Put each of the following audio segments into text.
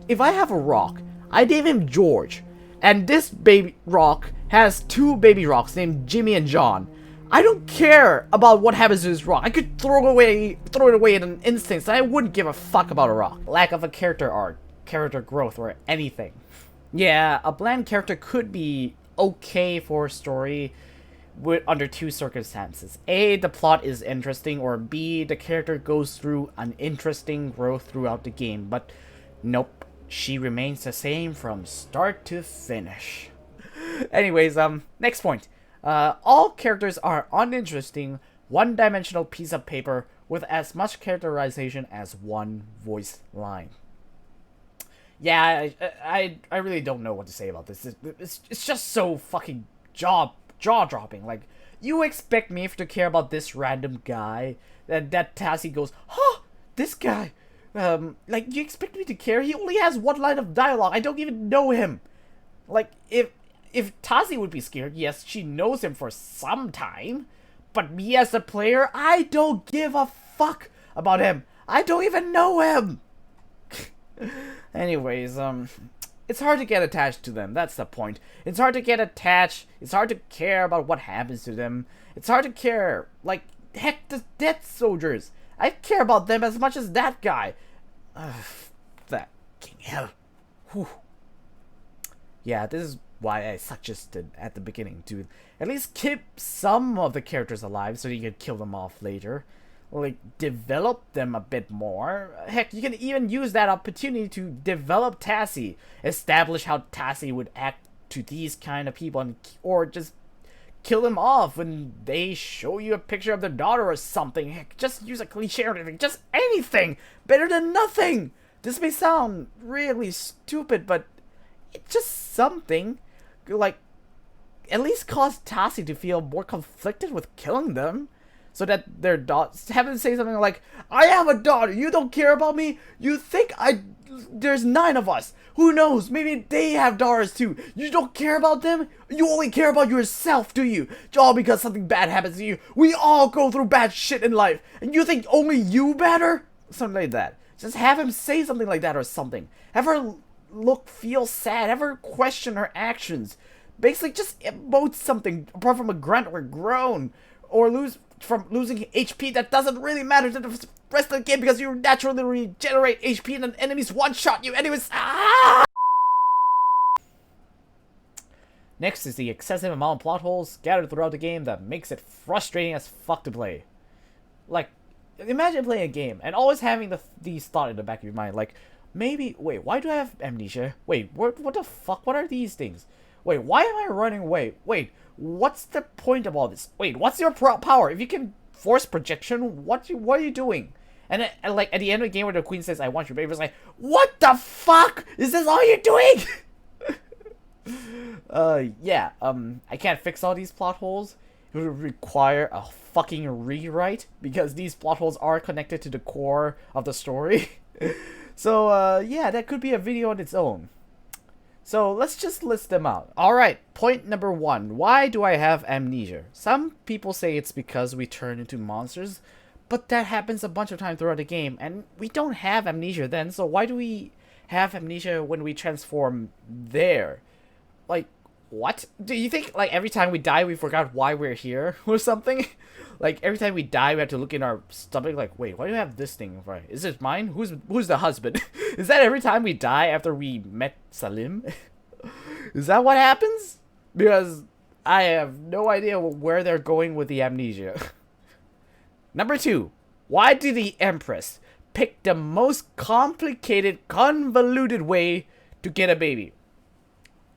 if I have a rock, I name him George, and this baby rock has two baby rocks named Jimmy and John. I don't care about what happens to this rock. I could throw it away in an instant, so I wouldn't give a fuck about a rock. Lack of a character arc, character growth, or anything. Yeah, a bland character could be okay for a story under two circumstances. A, the plot is interesting, or B, the character goes through an interesting growth throughout the game. But nope, she remains the same from start to finish. Anyways, next point. All characters are uninteresting, one-dimensional piece of paper with as much characterization as one voice line. Yeah, I really don't know what to say about this. It's just so fucking jaw-dropping. Like, you expect me to care about this random guy that Tassie goes, huh, this guy. Like, you expect me to care? He only has one line of dialogue. I don't even know him. Like, if Tazi would be scared, yes, she knows him for some time. But me as a player, I don't give a fuck about him. I don't even know him. Anyways, it's hard to get attached to them. That's the point. It's hard to get attached. It's hard to care about what happens to them. It's hard to care. Like, heck, the dead soldiers. I care about them as much as that guy. That king hell. Whew. Yeah, this is why I suggested at the beginning to at least keep some of the characters alive so you could kill them off later. Like, develop them a bit more. Heck, you can even use that opportunity to develop Tassie. Establish how Tassie would act to these kind of people, or just kill them off when they show you a picture of their daughter or something. Heck, just use a cliche or anything. Just anything! Better than nothing! This may sound really stupid, but it's just something. Like, at least cause Tassie to feel more conflicted with killing them. So that their daughters have them say something like, I have a daughter, you don't care about me? You think there's 9 of us. Who knows? Maybe they have daughters too. You don't care about them? You only care about yourself, do you? All because something bad happens to you. We all go through bad shit in life. And you think only you matter? Something like that. Just have him say something like that or something. Have her feel sad. Have her question her actions. Basically, just emote something apart from a grunt or a groan. Or losing HP that doesn't really matter to the rest of the game because you naturally regenerate HP and an enemy's one-shot you anyways. Next is the excessive amount of plot holes scattered throughout the game that makes it frustrating as fuck to play. Like, imagine playing a game and always having these thoughts in the back of your mind, like, maybe, wait, why do I have amnesia? Wait, what the fuck? What are these things? Wait, why am I running away? Wait, what's the point of all this? Wait, what's your power? If you can force projection, what are you doing? And like at the end of the game where the queen says, I want your baby, it's like, what the fuck? Is this all you're doing? Yeah, I can't fix all these plot holes. It would require a fucking rewrite because these plot holes are connected to the core of the story. So, yeah, that could be a video on its own. So let's just list them out. Alright, point number 1. Why do I have amnesia? Some people say it's because we turn into monsters, but that happens a bunch of times throughout the game, and we don't have amnesia then, so why do we have amnesia when we transform there? Like, what? Do you think, like, every time we die we forgot why we're here or something? Like, every time we die we have to look in our stomach like, wait, why do I have this thing? Right? Is this mine? Who's the husband? Is that every time we die after we met Salim? Is that what happens? Because I have no idea where they're going with the amnesia. Number 2. Why did the Empress pick the most complicated, convoluted way to get a baby?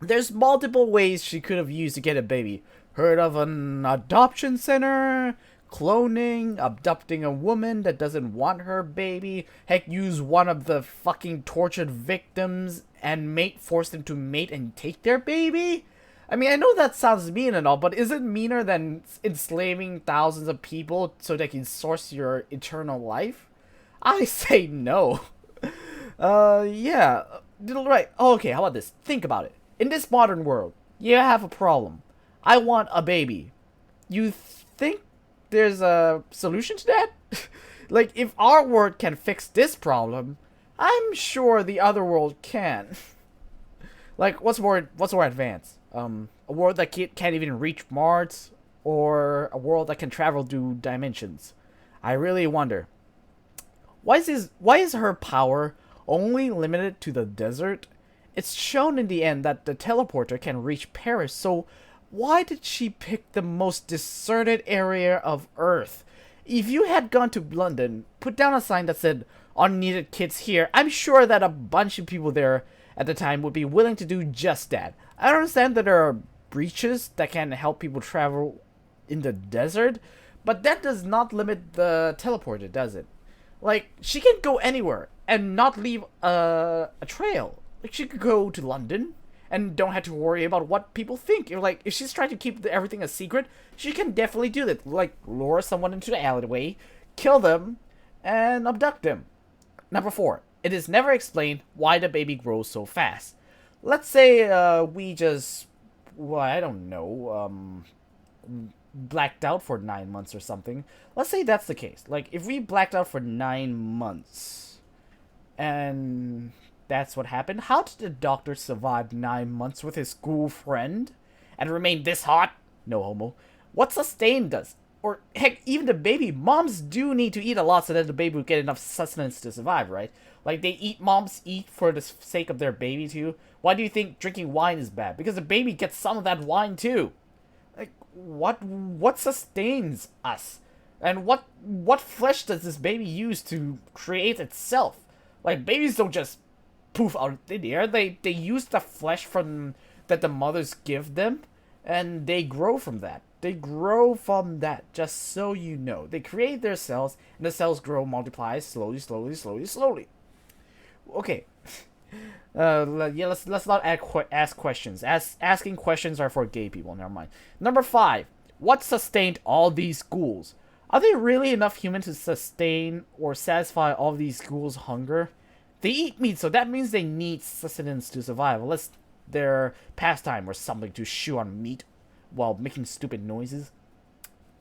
There's multiple ways she could have used to get a baby. Heard of an adoption center? Cloning? Abducting a woman that doesn't want her baby? Heck, use one of the fucking tortured victims and force them to mate and take their baby? I mean, I know that sounds mean and all, but is it meaner than enslaving thousands of people so they can source your eternal life? I say no. Yeah. Right. Okay, how about this? Think about it. In this modern world, you have a problem. I want a baby. You think there's a solution to that? Like, if our world can fix this problem, I'm sure the other world can. Like, what's more advanced? A world that can't even reach Mars, or a world that can travel through dimensions. I really wonder. Why is her power only limited to the desert? It's shown in the end that the teleporter can reach Paris, so why did she pick the most deserted area of Earth? If you had gone to London, put down a sign that said unneeded kids here, I'm sure that a bunch of people there at the time would be willing to do just that. I understand that there are breaches that can help people travel in the desert, but that does not limit the teleporter, does it? Like, she can go anywhere and not leave a trail. Like, she could go to London and don't have to worry about what people think. If she's trying to keep everything a secret, she can definitely do that. Like, lure someone into the alleyway, kill them, and abduct them. Number 4. It is never explained why the baby grows so fast. Let's say we just, well, I don't know, blacked out for 9 months or something. Let's say that's the case. Like, if we blacked out for 9 months, and that's what happened, how did the doctor survive 9 months with his school friend and remain this hot? No homo. What sustain does? Or, heck, even the baby. Moms do need to eat a lot so that the baby will get enough sustenance to survive, right? Like, moms eat for the sake of their baby, too. Why do you think drinking wine is bad? Because the baby gets some of that wine, too. Like, what sustains us? And what flesh does this baby use to create itself? Like, babies don't just poof out of thin air. They use the flesh from that the mothers give them, and they grow from that. They grow from that, just so you know. They create their cells, and the cells grow, multiply slowly, slowly, slowly, slowly. Okay. Yeah, let's not ask questions. Asking questions are for gay people. Never mind. Number 5. What sustained all these ghouls? Are there really enough humans to sustain or satisfy all these ghouls' hunger? They eat meat, so that means they need sustenance to survive. Unless their pastime or something to chew on meat while making stupid noises.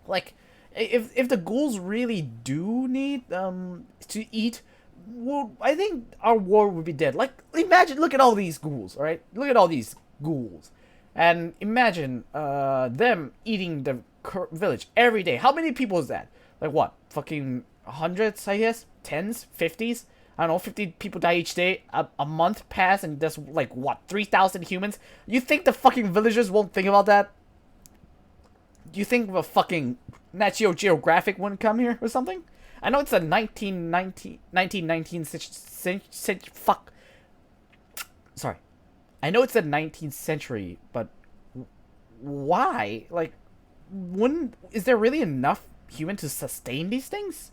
Like, if the ghouls really do need to eat, well, I think our world would be dead. Like, imagine, look at all these ghouls, alright? Look at all these ghouls. And imagine them eating the village every day. How many people is that? Like, what? Fucking hundreds, I guess? Tens? 50s? I don't know, 50 people die each day. A month pass and there's, like, what? 3,000 humans? You think the fucking villagers won't think about that? You think the fucking Nat Geo Geographic wouldn't come here or something? I know it's a 1919 fuck. Sorry. I know it's the 19th century, but why? Like, is there really enough human to sustain these things?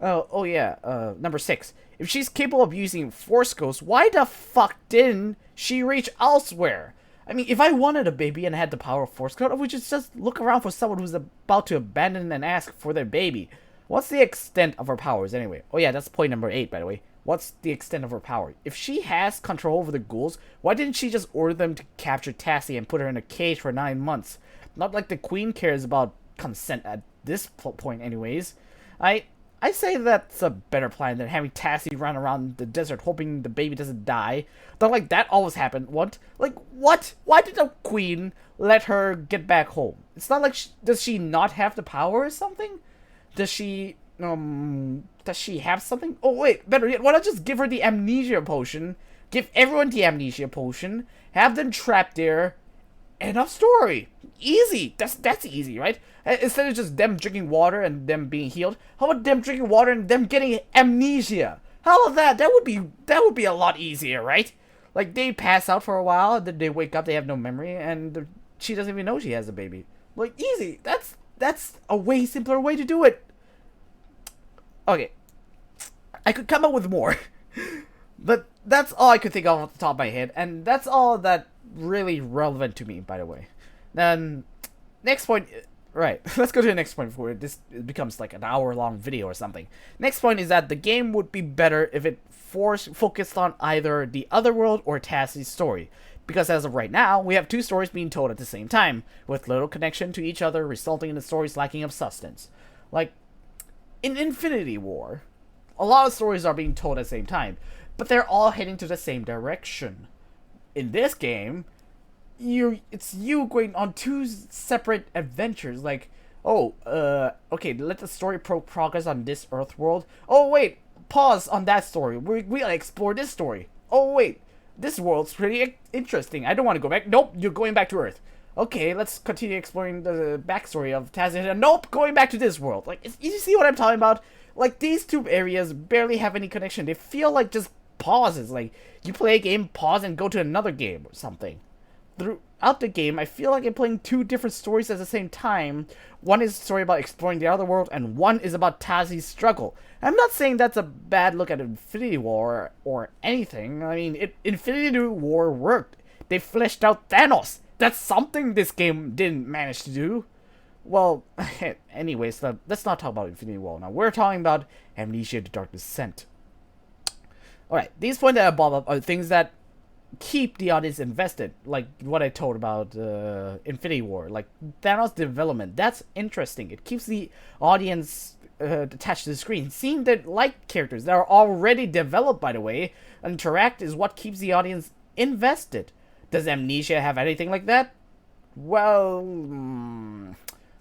Oh yeah, number 6. If she's capable of using Force Ghost, why the fuck didn't she reach elsewhere? I mean, if I wanted a baby and had the power of Force Ghost, I would just look around for someone who's about to abandon and ask for their baby. What's the extent of her powers, anyway? Oh yeah, that's point number 8, by the way. What's the extent of her power? If she has control over the ghouls, why didn't she just order them to capture Tassie and put her in a cage for 9 months? Not like the queen cares about consent at this point, anyways. I say that's a better plan than having Tassie run around the desert hoping the baby doesn't die. Don't like that always happened. What? Like, what? Why did the queen let her get back home? It's not like does she not have the power or something? Does she have something? Oh wait, better yet, why not just give her the amnesia potion? Give everyone the amnesia potion. Have them trapped there. End of story. Easy. That's easy, right? Instead of just them drinking water and them being healed, how about them drinking water and them getting amnesia? How about that? That would be a lot easier, right? Like, they pass out for a while, then they wake up, they have no memory, and she doesn't even know she has a baby. Like, easy. That's a way simpler way to do it. Okay. I could come up with more. But that's all I could think of off the top of my head, and that's all that really relevant to me, by the way. Then, next point, right, let's go to the next point before it becomes like an hour-long video or something. Next point is that the game would be better if it focused on either the other world or Tassie's story. Because as of right now, we have 2 stories being told at the same time, with little connection to each other, resulting in the stories lacking of substance. Like, in Infinity War, a lot of stories are being told at the same time, but they're all heading to the same direction. In this game, it's you going on two separate adventures. Like, oh, okay, let the story progress on this Earth world. Oh wait, pause on that story. We gotta explore this story. Oh wait, this world's pretty interesting. I don't want to go back. Nope, you're going back to Earth. Okay, let's continue exploring the backstory of Tazzy. Nope, going back to this world. Like, you see what I'm talking about? Like, these two areas barely have any connection. They feel like just pauses. Like, you play a game, pause, and go to another game or something. Throughout the game, I feel like I'm playing two different stories at the same time. One is a story about exploring the other world, and one is about Tazzy's struggle. I'm not saying that's a bad look at Infinity War or anything. I mean, Infinity War worked. They fleshed out Thanos. That's something this game didn't manage to do. Well, anyways, let's not talk about Infinity War now. We're talking about Amnesia: The Dark Descent. Alright, these points that I bob up are things that keep the audience invested, like what I told about Infinity War, like Thanos' development. That's interesting. It keeps the audience attached to the screen. Seeing the like characters that are already developed, by the way, interact is what keeps the audience invested. Does Amnesia have anything like that? Well,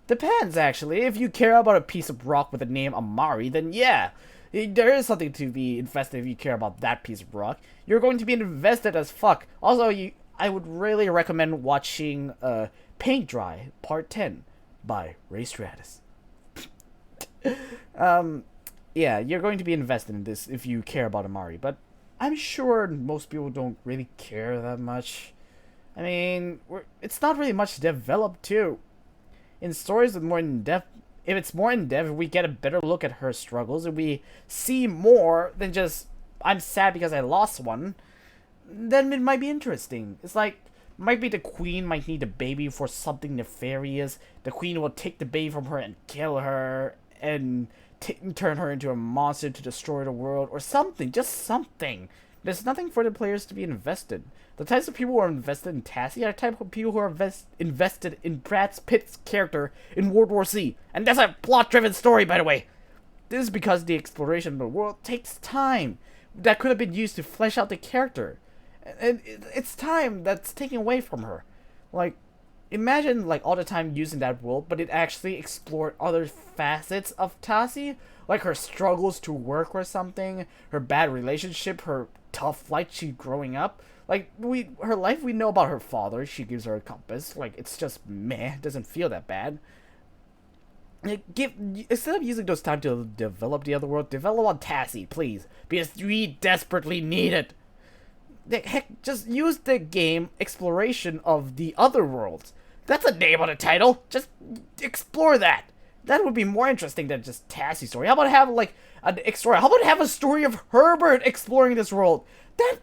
depends actually. If you care about a piece of rock with the name Amari, then yeah, there is something to be invested if you care about that piece of rock. You're going to be invested as fuck. Also, I would really recommend watching Paint Dry Part 10 by Ray Stratus. Yeah, you're going to be invested in this if you care about Amari, but I'm sure most people don't really care that much. I mean, it's not really much developed too. In stories with more in-depth, if it's more in-depth, we get a better look at her struggles, and we see more than just, I'm sad because I lost one, then it might be interesting. It's like, might be the queen might need a baby for something nefarious. The queen will take the baby from her and kill her, and turn her into a monster to destroy the world, or something, just something. There's nothing for the players to be invested. The types of people who are invested in Tassie are the type of people who are invested in Brad Pitt's character in World War Z. And that's a plot-driven story, by the way. This is because the exploration of the world takes time that could have been used to flesh out the character. And it's time that's taken away from her. Like, imagine like all the time using that world, but it actually explored other facets of Tassie, like her struggles to work or something, her bad relationship, her tough life she growing up. Like, her life, we know about her father. She gives her a compass. Like, it's just meh. It doesn't feel that bad. Instead of using those time to develop the other world, develop on Tassie, please, because we desperately need it. Heck, just use the game exploration of the other worlds. That's a name on the title. Just explore that. That would be more interesting than just Tassie's story. How about have like an story? How about have a story of Herbert exploring this world?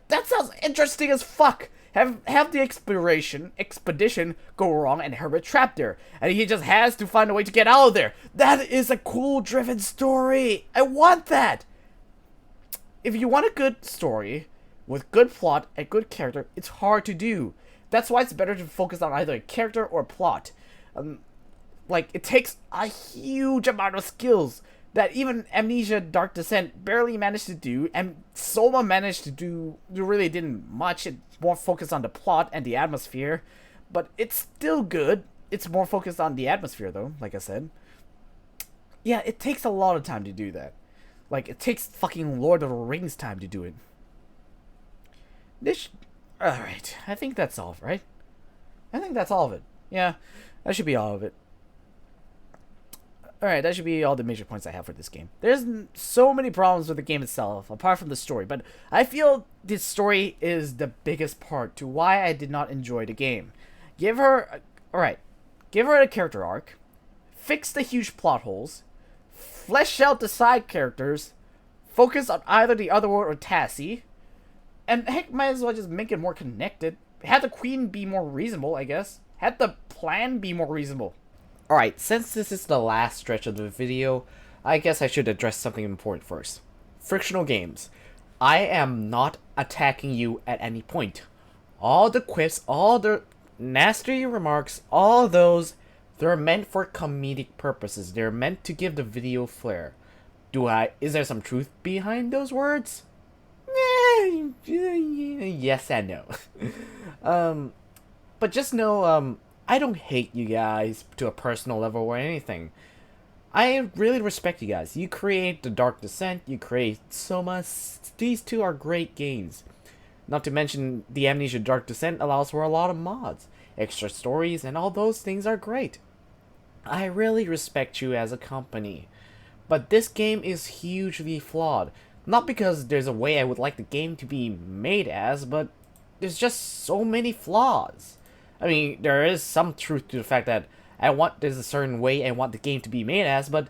That sounds interesting as fuck. Have the expedition go wrong and Herbert trapped there, and he just has to find a way to get out of there. That is a cool driven story. I want that. If you want a good story with good plot and good character, it's hard to do. That's why it's better to focus on either a character or a plot. Like, it takes a huge amount of skills that even Amnesia Dark Descent barely managed to do, and Soma managed to do, really didn't much. It more focused on the plot and the atmosphere, but it's still good. It's more focused on the atmosphere, though, like I said. Yeah, it takes a lot of time to do that. Like, it takes fucking Lord of the Rings time to do it. Alright, I think that's all, right? I think that's all of it. Yeah, that should be all of it. Alright, that should be all the major points I have for this game. There's so many problems with the game itself, apart from the story, but I feel this story is the biggest part to why I did not enjoy the game. Give her a character arc, fix the huge plot holes, flesh out the side characters, focus on either the Otherworld or Tassie, and heck, might as well just make it more connected. Had the queen be more reasonable, I guess. Had the plan be more reasonable. Alright, since this is the last stretch of the video, I guess I should address something important first. Frictional games. I am not attacking you at any point. All the quips, all the nasty remarks, all those, they're meant for comedic purposes. They're meant to give the video flair. Is there some truth behind those words? Yes and no. But just know, I don't hate you guys to a personal level or anything. I really respect you guys. You create The Dark Descent, you create Soma. These two are great games. Not to mention, the Amnesia Dark Descent allows for a lot of mods, extra stories, and all those things are great. I really respect you as a company. But this game is hugely flawed. Not because there's a way I would like the game to be made as, but there's just so many flaws. I mean, there is some truth to the fact that there's a certain way I want the game to be made as, but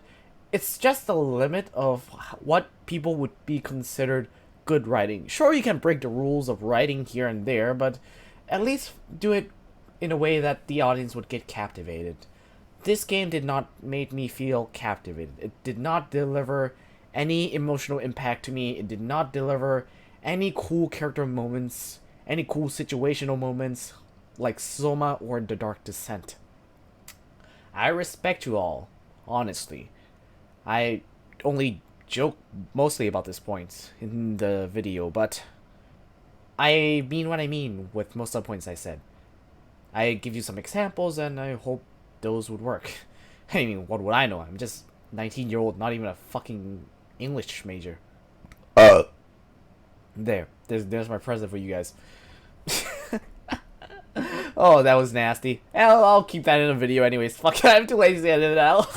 it's just the limit of what people would be considered good writing. Sure, you can break the rules of writing here and there, but at least do it in a way that the audience would get captivated. This game did not make me feel captivated. It did not deliver any emotional impact to me. It did not deliver any cool character moments, any cool situational moments like Soma or The Dark Descent. I respect you all, honestly. I only joke mostly about this point in the video, but I mean what I mean with most of the points I said. I give you some examples and I hope those would work. I mean, what would I know? I'm just 19-year-old, not even a fucking English major. There's my present for you guys. Oh, that was nasty. I'll keep that in a video anyways. Fuck it, I'm too lazy to edit it out.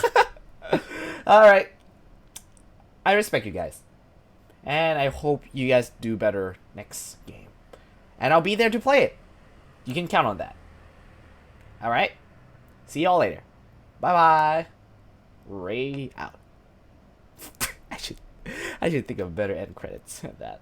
Alright. I respect you guys. And I hope you guys do better next game. And I'll be there to play it. You can count on that. Alright? See y'all later. Bye-bye. Ray out. I should think of better end credits than that.